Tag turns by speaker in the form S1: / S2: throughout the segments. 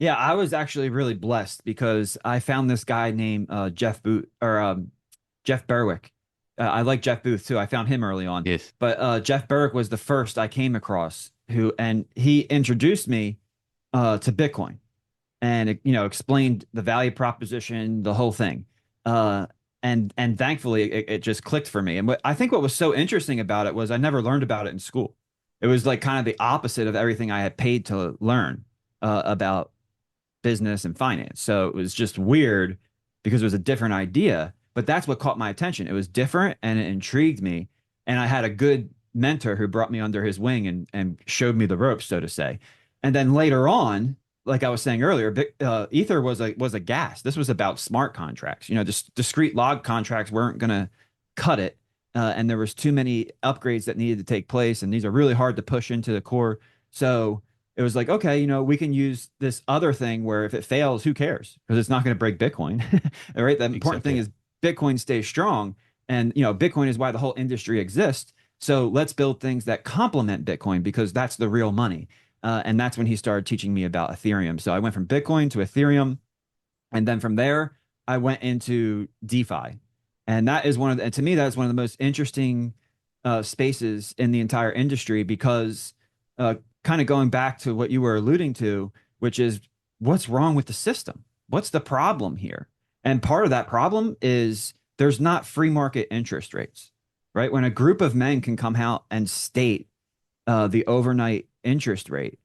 S1: Yeah, I was actually really blessed because I found this guy named Jeff Booth or Jeff Berwick. I like Jeff Booth too. I found him early on,
S2: Yes.
S1: but Jeff Berwick was the first I came across who, and he introduced me to Bitcoin and explained the value proposition, the whole thing. Uh, and thankfully it just clicked for me. And I think what was so interesting about it was I never learned about it in school. It was like kind of the opposite of everything I had paid to learn about business and finance. So it was just weird because it was a different idea, but that's what caught my attention. It was different and it intrigued me. And I had a good mentor who brought me under his wing and showed me the ropes, so to say. And then later on, like I was saying earlier, Ether was a gas. This was about smart contracts. Just discrete log contracts weren't going to cut it, and there was too many upgrades that needed to take place, and these are really hard to push into the core. So it was like, okay, we can use this other thing where if it fails, who cares? Because it's not going to break Bitcoin. All right. The important thing
S2: Exactly.
S1: is Bitcoin stays strong. And, Bitcoin is why the whole industry exists. So let's build things that complement Bitcoin because that's the real money. And that's when he started teaching me about Ethereum. So I went from Bitcoin to Ethereum. And then from there, I went into DeFi. And that is and to me, that's one of the most interesting spaces in the entire industry because uh, kind of going back to what you were alluding to, which is what's wrong with the system? What's the problem here? And part of that problem is there's not free market interest rates, right? When a group of men can come out and state the overnight interest rate,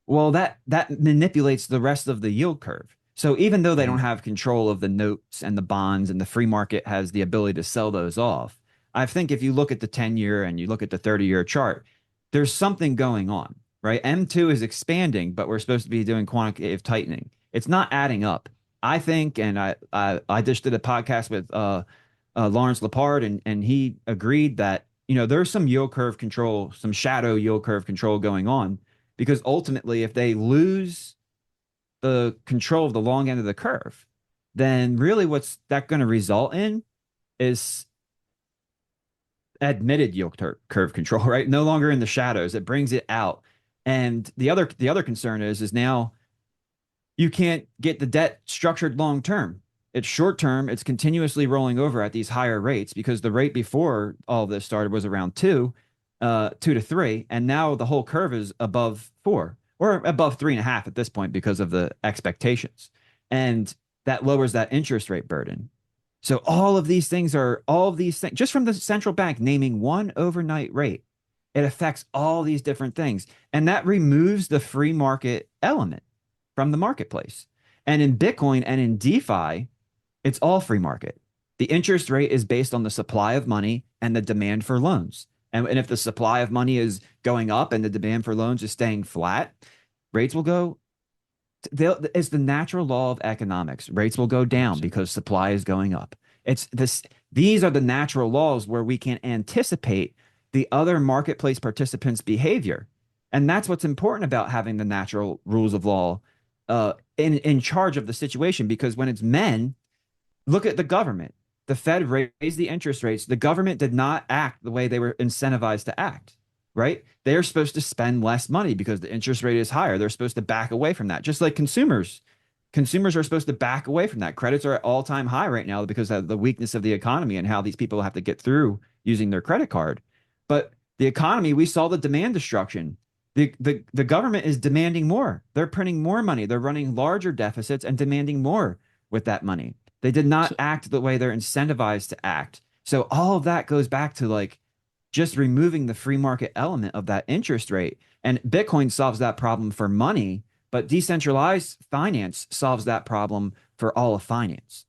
S1: well, that manipulates the rest of the yield curve. So even though they don't
S2: Mhm.
S1: have control of the notes and the bonds and the free market has the ability to sell those off, I think if you look at the 10-year and you look at the 30-year chart, there's something going on, right? M2 is expanding, but we're supposed to be doing quantitative tightening. It's not adding up. I think, and I just did a podcast with Lawrence Lepard, and he agreed that there's some yield curve control, some shadow yield curve control going on, because ultimately, if they lose the control of the long end of the curve, then really what's that going to result in is admitted curve control, right? No longer in the shadows. It brings it out. And the other concern is now you can't get the debt structured long term. It's short term. It's continuously rolling over at these higher rates because the rate before all this started was around 2 to 3, and now the whole curve is above 4 or above 3.5 at this point because of the expectations, and that lowers that interest rate burden. So all of these things just from the central bank naming one overnight rate. It affects all these different things, and that removes the free market element from the marketplace. And in Bitcoin and in DeFi, it's all free market. The interest rate is based on the supply of money and the demand for loans. And if the supply of money is going up and the demand for loans is staying flat, rates will go. It's the natural law of economics. Rates will go down
S2: Absolutely.
S1: because supply is going up. It's this. These are the natural laws where we can anticipate the other marketplace participants' behavior, and that's what's important about having the natural rules of law in charge of the situation. Because when it's men, look at the government. The Fed raised the interest rates. The government did not act the way they were incentivized to act, right? They're supposed to spend less money because the interest rate is higher. They're supposed to back away from that, just like consumers. Consumers are supposed to back away from that. Credits are at all-time high right now because of the weakness of the economy and how these people have to get through using their credit card. But the economy, we saw the demand destruction. The government is demanding more. They're printing more money. They're running larger deficits and demanding more with that money. They did not
S2: So,
S1: act the way they're incentivized to act. So all of that goes back to like just removing the free market element of that interest rate. And Bitcoin solves that problem for money, but decentralized finance solves that problem for all of finance.